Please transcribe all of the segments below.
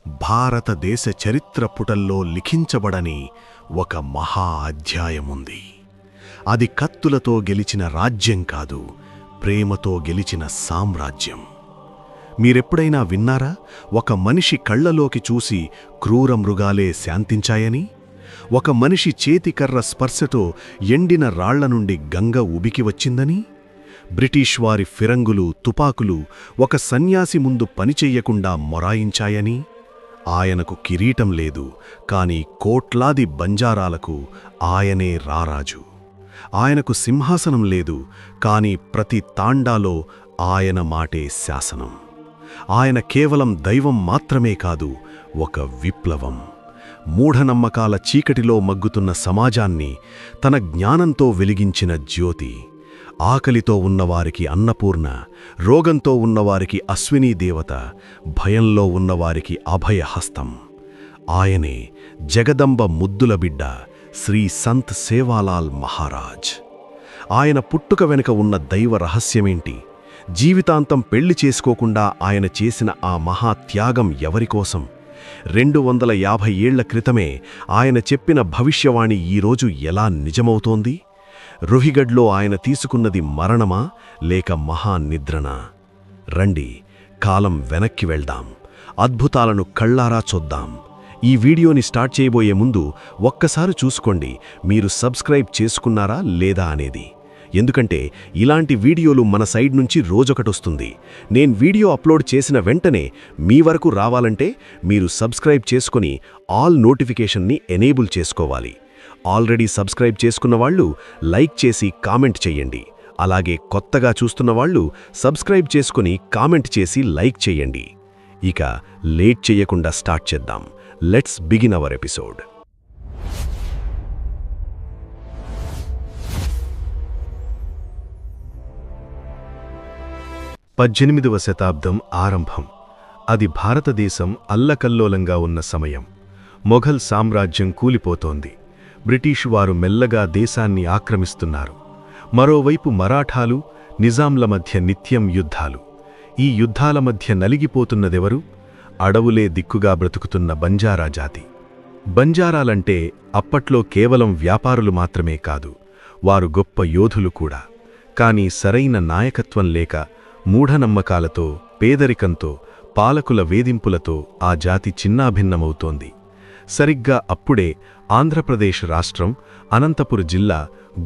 భారతదేశ చరిత్ర పుటల్లో లిఖించబడని ఒక మహా అధ్యాయముంది. అది కత్తులతో గెలిచిన రాజ్యం కాదు, ప్రేమతో గెలిచిన సామ్రాజ్యం. మీరెప్పుడైనా విన్నారా, ఒక మనిషి కళ్లలోకి చూసి క్రూర మృగాలే శాంతించాయని? ఒక మనిషి చేతికర్ర స్పర్శతో ఎండిన రాళ్ల నుండి గంగ ఉబికి వచ్చిందని? బ్రిటిష్ వారి ఫిరంగులు, తుపాకులు ఒక సన్యాసి ముందు పనిచెయ్యకుండా మొరాయించాయని? ఆయనకు కిరీటం లేదు, కాని కోట్లాది బంజారాలకు ఆయనే రారాజు. ఆయనకు సింహాసనం లేదు, కాని ప్రతి తాండాలో ఆయన మాటే శాసనం. ఆయన కేవలం దైవం మాత్రమే కాదు, ఒక విప్లవం. మూఢనమ్మకాల చీకటిలో మగ్గుతున్న సమాజాన్ని తన జ్ఞానంతో వెలిగించిన జ్యోతి. ఆకలితో ఉన్నవారికి అన్నపూర్ణ, రోగంతో ఉన్నవారికి అశ్వినీ దేవత, భయంలో ఉన్నవారికి అభయహస్తం. ఆయనే జగదంబ ముద్దుల బిడ్డ శ్రీ సంత్ సేవాలాల్ మహారాజ్. ఆయన పుట్టుక వెనుక ఉన్న దైవ రహస్యమేంటి? జీవితాంతం పెళ్లి చేసుకోకుండా ఆయన చేసిన ఆ మహాత్యాగం ఎవరికోసం? 250 ఏళ్ల క్రితమే ఆయన చెప్పిన భవిష్యవాణి ఈరోజు ఎలా నిజమవుతోంది? రోహిగఢ్లో ఆయన తీసుకున్నది మరణమా లేక మహానిద్రనా? రండి, కాలం వెనక్కి వెళ్దాం, అద్భుతాలను కళ్ళారా చూద్దాం. ఈ వీడియోని స్టార్ట్ చేయబోయే ముందు ఒక్కసారి చూసుకోండి, మీరు సబ్స్క్రైబ్ చేసుకున్నారా లేదా అనేది. ఎందుకంటే ఇలాంటి వీడియోలు మన సైడ్ నుంచి రోజొకటొస్తుంది. నేను వీడియో అప్లోడ్ చేసిన వెంటనే మీ వరకు రావాలంటే మీరు సబ్స్క్రైబ్ చేసుకొని ఆల్ నోటిఫికేషన్ని ఎనేబుల్ చేసుకోవాలి. ఆల్రెడీ సబ్స్క్రైబ్ చేసుకున్న వాళ్ళు లైక్ చేసి కామెంట్ చెయ్యండి. అలాగే కొత్తగా చూస్తున్న వాళ్ళు సబ్స్క్రైబ్ చేసుకుని కామెంట్ చేసి లైక్ చెయ్యండి. ఇక లేట్ చెయ్యకుండా స్టార్ట్ చేద్దాం. Let's begin our episode. 18వ శతాబ్దం ఆరంభం. అది భారతదేశం అల్లకల్లోలంగా ఉన్న సమయం. మొఘల్ సామ్రాజ్యం కూలిపోతోంది. బ్రిటిషు వారు మెల్లగా దేశాన్ని ఆక్రమిస్తున్నారు. మరోవైపు మరాఠాలు, నిజాంల మధ్య నిత్యం యుద్ధాలు. ఈ యుద్ధాల మధ్య నలిగిపోతున్నదెవరు? అడవులే దిక్కుగా బ్రతుకుతున్న బంజారా జాతి. బంజారాలంటే అప్పట్లో కేవలం వ్యాపారులు మాత్రమే కాదు, వారు గొప్ప యోధులు కూడా. కాని సరైన నాయకత్వం లేక, మూఢనమ్మకాలతో, పేదరికంతో, పాలకుల వేధింపులతో ఆ జాతి చిన్నాభిన్నమవుతోంది. సరిగ్గా అప్పుడే ఆంధ్రప్రదేశ్ రాష్ట్రం అనంతపుర్ జిల్లా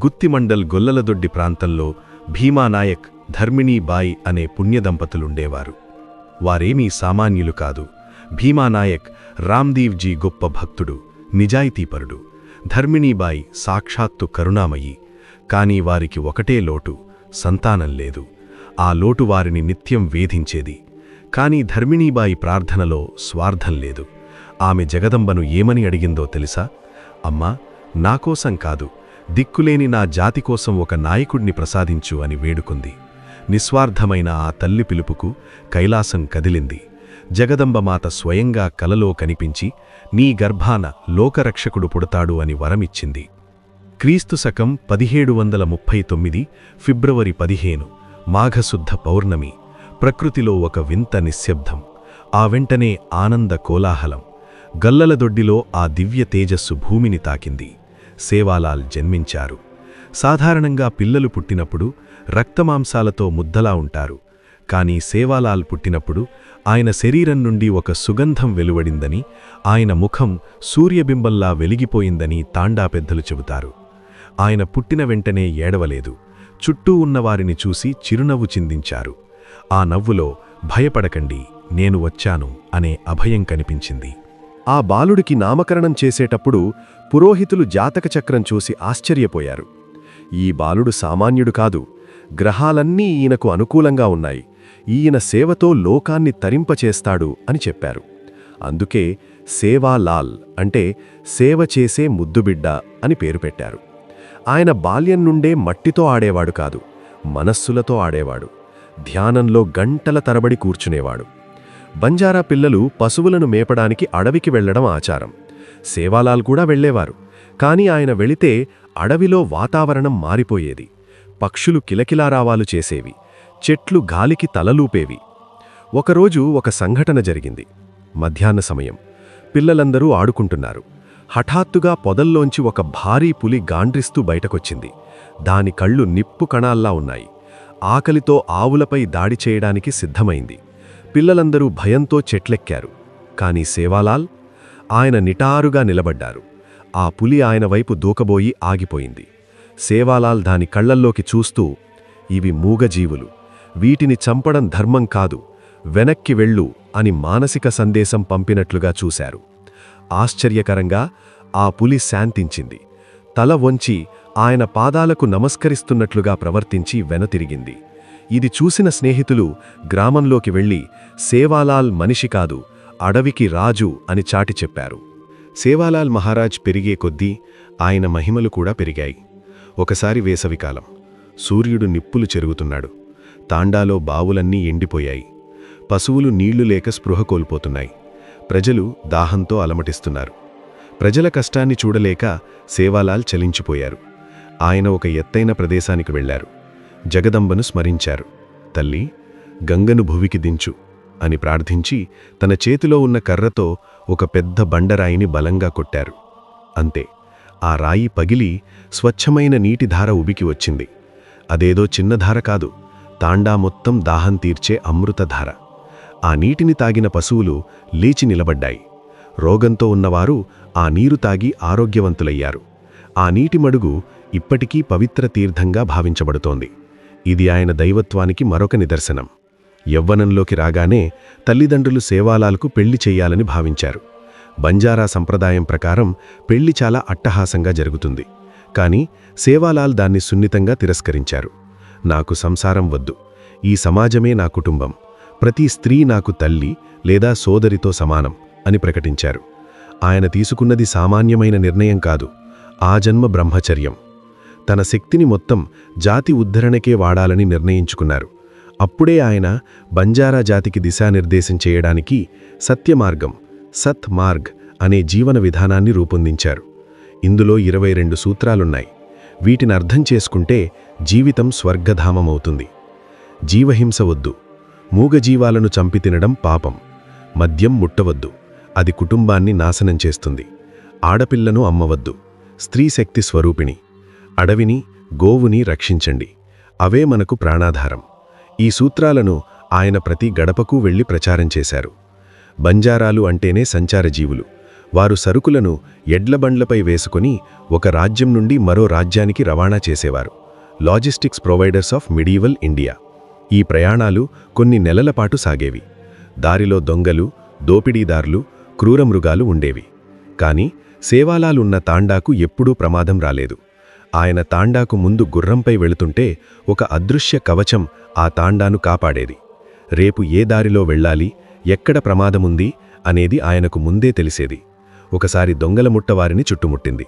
గుత్తిమండల్ గొల్లలదొడ్డి ప్రాంతంలో భీమానాయక్, ధర్మిణీబాయి అనే పుణ్యదంపతులుండేవారు. వారేమీ సామాన్యులు కాదు. భీమానాయక్ రామ్దీవ్జీ గొప్ప భక్తుడు, నిజాయితీపరుడు. ధర్మిణీబాయి సాక్షాత్తు కరుణామయి. కాని వారికి ఒకటే లోటు, సంతానం లేదు. ఆ లోటు వారిని నిత్యం వేధించేది. కాని ధర్మిణీబాయి ప్రార్థనలో స్వార్థం లేదు. ఆమె జగదంబను ఏమని అడిగిందో తెలుసా? అమ్మా, నాకోసం కాదు, దిక్కులేని నా జాతి కోసం ఒక నాయకుడిని ప్రసాదించు అని వేడుకుంది. నిస్వార్థమైన ఆ తల్లి పిలుపుకు కైలాసం కదిలింది. జగదంబమాత స్వయంగా కలలో కనిపించి, నీ గర్భాన లోకరక్షకుడు పుడతాడు అని వరమిచ్చింది. క్రీస్తు శకం 1739 ఫిబ్రవరి 15 మాఘశుద్ధ పౌర్ణమి. ప్రకృతిలో ఒక వింత నిశ్శబ్దం. ఆ వెంటనే ఆనంద కోలాహలం. గల్లలదొడ్డిలో ఆ దివ్య తేజస్సు భూమిని తాకింది. సేవాలాల్ జన్మించారు. సాధారణంగా పిల్లలు పుట్టినప్పుడు రక్తమాంసాలతో ముద్దలా ఉంటారు. కాని సేవాలాల్ పుట్టినప్పుడు ఆయన శరీరం నుండి ఒక సుగంధం వెలువడిందని, ఆయన ముఖం సూర్యబింబంలా వెలిగిపోయిందని తాండా పెద్దలు చెబుతారు. ఆయన పుట్టిన వెంటనే ఏడవలేదు. చుట్టూ ఉన్నవారిని చూసి చిరునవ్వు చిందించారు. ఆ నవ్వులో భయపడకండి, నేను వచ్చాను అనే అభయం కనిపించింది. ఆ బాలుడికి నామకరణం చేసేటప్పుడు పురోహితులు జాతకచక్రం చూసి ఆశ్చర్యపోయారు. ఈ బాలుడు సామాన్యుడు కాదు, గ్రహాలన్నీ ఈయనకు అనుకూలంగా ఉన్నాయి, ఈయన సేవతో లోకాన్ని తరింపచేస్తాడు అని చెప్పారు. అందుకే సేవాలాల్ అంటే సేవ చేసే ముద్దుబిడ్డ అని పేరు పెట్టారు. ఆయన బాల్యం నుండే మట్టితో ఆడేవాడు కాదు, మనస్సులతో ఆడేవాడు. ధ్యానంలో గంటల తరబడి కూర్చునేవాడు. బంజారా పిల్లలు పశువులను మేపడానికి అడవికి వెళ్లడం ఆచారం. సేవాలాల్ కూడా వెళ్లేవారు. కాని ఆయన వెళితే అడవిలో వాతావరణం మారిపోయేది. పక్షులు కిలకిలారావాలు చేసేవి, చెట్లు గాలికి తలలూపేవి. ఒకరోజు ఒక సంఘటన జరిగింది. మధ్యాహ్న సమయం. పిల్లలందరూ ఆడుకుంటున్నారు. హఠాత్తుగా పొదల్లోంచి ఒక భారీ పులి గాండ్రిస్తూ బయటకొచ్చింది. దాని కళ్ళు నిప్పు కణాల్లా ఉన్నాయి. ఆకలితో ఆవులపై దాడి చేయడానికి సిద్ధమైంది. పిల్లలందరూ భయంతో చెట్లెక్కారు. కాని సేవాలాల్? ఆయన నిటారుగా నిలబడ్డారు. ఆ పులి ఆయన వైపు దూకబోయి ఆగిపోయింది. సేవాలాల్ దాని కళ్లల్లోకి చూస్తూ, ఇవి మూగజీవులు, వీటిని చంపడం ధర్మం కాదు, వెనక్కి వెళ్ళు అని మానసిక సందేశం పంపినట్లుగా చూశారు. ఆశ్చర్యకరంగా ఆ పులి శాంతించింది. తల వంచి ఆయన పాదాలకు నమస్కరిస్తున్నట్లుగా ప్రవర్తించి వెనుతిరిగింది. ఇది చూసిన స్నేహితులు గ్రామంలోకి వెళ్లి, సేవాలాల్ మనిషి కాదు, అడవికి రాజు అని చాటి చెప్పారు. సేవాలాల్ మహారాజ్ పెరిగే కొద్దీ ఆయన మహిమలు కూడా పెరిగాయి. ఒకసారి వేసవికాలం. సూర్యుడు నిప్పులు చెరుగుతున్నాడు. తాండాలో బావులన్నీ ఎండిపోయాయి. పశువులు నీళ్లు లేక స్పృహ కోల్పోతున్నాయి. ప్రజలు దాహంతో అలమటిస్తున్నారు. ప్రజల కష్టాన్ని చూడలేక సేవాలాల్ చలించిపోయారు. ఆయన ఒక ఎత్తైన ప్రదేశానికి వెళ్లారు. జగదంబను స్మరించారు. తల్లి, గంగను భువికి దించు అని ప్రార్థించి తన చేతిలో ఉన్న కర్రతో ఒక పెద్ద బండరాయిని బలంగా కొట్టారు. అంతే, ఆ రాయి పగిలి స్వచ్ఛమైన నీటిధార ఉబికి వచ్చింది. అదేదో చిన్నధార కాదు, తాండా మొత్తం దాహం తీర్చే అమృతధార. ఆ నీటిని తాగిన పశువులు లేచి నిలబడ్డాయి. రోగంతో ఉన్నవారు ఆ నీరు తాగి ఆరోగ్యవంతులయ్యారు. ఆ నీటి మడుగు ఇప్పటికీ పవిత్ర తీర్థంగా భావించబడుతోంది. ఇది ఆయన దైవత్వానికి మరొక నిదర్శనం. యవ్వనంలోకి రాగానే తల్లిదండ్రులు సేవాలాల్కు పెళ్లి చెయ్యాలని భావించారు. బంజారా సంప్రదాయం ప్రకారం పెళ్లి చాలా అట్టహాసంగా జరుగుతుంది. కాని సేవాలాల్ దాన్ని సున్నితంగా తిరస్కరించారు. నాకు సంసారం వద్దు, ఈ సమాజమే నా కుటుంబం, ప్రతి స్త్రీ నాకు తల్లి లేదా సోదరితో సమానం అని ప్రకటించారు. ఆయన తీసుకున్నది సామాన్యమైన నిర్ణయం కాదు, ఆజన్మ బ్రహ్మచర్యం. తన శక్తిని మొత్తం జాతి ఉద్ధరణకే వాడాలని నిర్ణయించుకున్నారు. అప్పుడే ఆయన బంజారా జాతికి దిశానిర్దేశం చేయడానికి సత్యమార్గం, సత్ మార్గ్ అనే జీవన విధానాన్ని రూపొందించారు. ఇందులో 22 సూత్రాలున్నాయి. వీటిని అర్థం చేసుకుంటే జీవితం స్వర్గధామమవుతుంది. జీవహింస వద్దు, మూగజీవాలను చంపి తినడం పాపం. మద్యం ముట్టవద్దు, అది కుటుంబాన్ని నాశనం చేస్తుంది. ఆడపిల్లను అమ్మవద్దు, స్త్రీ శక్తి స్వరూపిణి. అడవిని, గోవుని రక్షించండి, అవే మనకు ప్రాణాధారం. ఈ సూత్రాలను ఆయన ప్రతి గడపకు వెళ్లి ప్రచారం చేశారు. బంజారాలు అంటేనే సంచారజీవులు. వారు సరుకులను ఎడ్లబండ్లపై వేసుకుని ఒక రాజ్యం నుండి మరో రాజ్యానికి రవాణా చేసేవారు. Logistics providers of medieval India. ఈ ప్రయాణాలు కొన్ని నెలల పాటు సాగేవి. దారిలో దొంగలు, దోపిడీదారులు, క్రూరమృగాలు ఉండేవి. కాని సేవాలాలున్న తాండాకు ఎప్పుడూ ప్రమాదం రాలేదు. ఆయన తాండాకు ముందు గుర్రంపై వెళుతుంటే ఒక అదృశ్య కవచం ఆ తాండాను కాపాడేది. రేపు ఏ దారిలో వెళ్ళాలి, ఎక్కడ ప్రమాదముంది అనేది ఆయనకు ముందే తెలిసేది. ఒకసారి దొంగల ముట్టవారిని చుట్టుముట్టింది.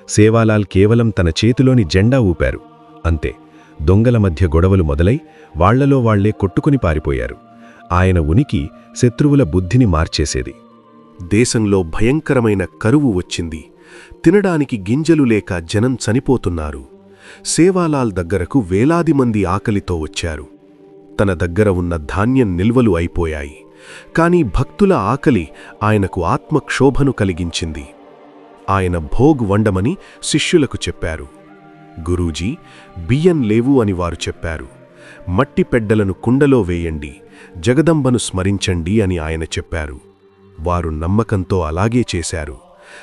సేవాలాల్ కేవలం తన చేతిలోని జెండా ఊపారు. అంతే, దొంగల మధ్య గొడవలు మొదలై వాళ్లలో వాళ్లే కొట్టుకుని పారిపోయారు. ఆయన ఉనికి శత్రువుల బుద్ధిని మార్చేసేది. దేశంలో భయంకరమైన కరువు వచ్చింది. తినడానికి గింజలు లేక జనం చనిపోతున్నారు. సేవాలాల్ దగ్గరకు వేలాది మంది ఆకలితో వచ్చారు. తన దగ్గర ఉన్న ధాన్యం నిల్వలు అయిపోయాయి. కాని భక్తుల ఆకలి ఆయనకు ఆత్మక్షోభను కలిగించింది. ఆయన భోగ్ వండమని శిష్యులకు చెప్పారు. గురూజీ, బియ్యం లేవు అని వారు చెప్పారు. మట్టి పెడ్డలను కుండలో వేయండి, జగదంబను స్మరించండి అని ఆయన చెప్పారు. వారు నమ్మకంతో అలాగే చేశారు.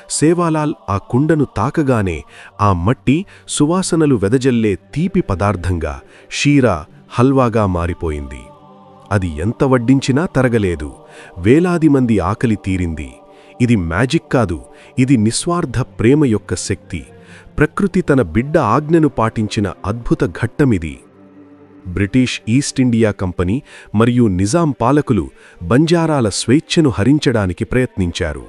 సేవాలాల్ ఆ కుండను తాకగానే ఆ మట్టి సువాసనలు వెదజల్లే తీపి పదార్థంగా, షీరా, హల్వాగా మారిపోయింది. అది ఎంత వడ్డించినా తరగలేదు. వేలాది మంది ఆకలి తీరింది. ఇది మ్యాజిక్ కాదు, ఇది నిస్వార్థ ప్రేమ యొక్క శక్తి. ప్రకృతి తన బిడ్డ ఆజ్ఞను పాటించిన అద్భుత ఘట్టమిది. బ్రిటిష్ ఈస్ట్ ఇండియా కంపెనీ మరియు నిజాం పాలకులు బంజారాల స్వేచ్ఛను హరించడానికి ప్రయత్నించారు.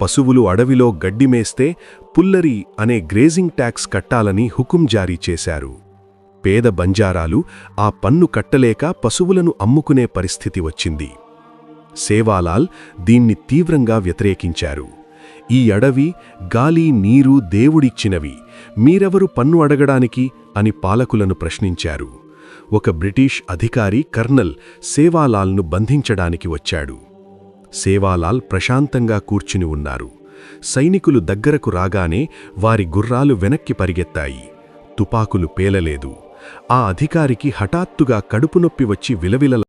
పశువులు అడవిలో గడ్డిమేస్తే పుల్లరి అనే గ్రేజింగ్ ట్యాక్స్ కట్టాలని హుకుం జారీ చేశారు. పేద బంజారాలు ఆ పన్ను కట్టలేక పశువులను అమ్ముకునే పరిస్థితి వచ్చింది. సేవాలాల్ దీన్ని తీవ్రంగా వ్యతిరేకించారు. ఈ అడవి, గాలి, నీరు దేవుడిచ్చినవి, మీరెవరు పన్ను అడగడానికి అని పాలకులను ప్రశ్నించారు. ఒక బ్రిటిష్ అధికారి కర్నల్ సేవాలాల్ను బంధించడానికి వచ్చాడు. సేవాలాల్ ప్రశాంతంగా కూర్చుని ఉన్నారు. సైనికులు దగ్గరకు రాగానే వారి గుర్రాలు వెనక్కి పరిగెత్తాయి. తుపాకులు పేలలేదు. ఆ అధికారికి హఠాత్తుగా కడుపునొప్పి వచ్చి విలవిల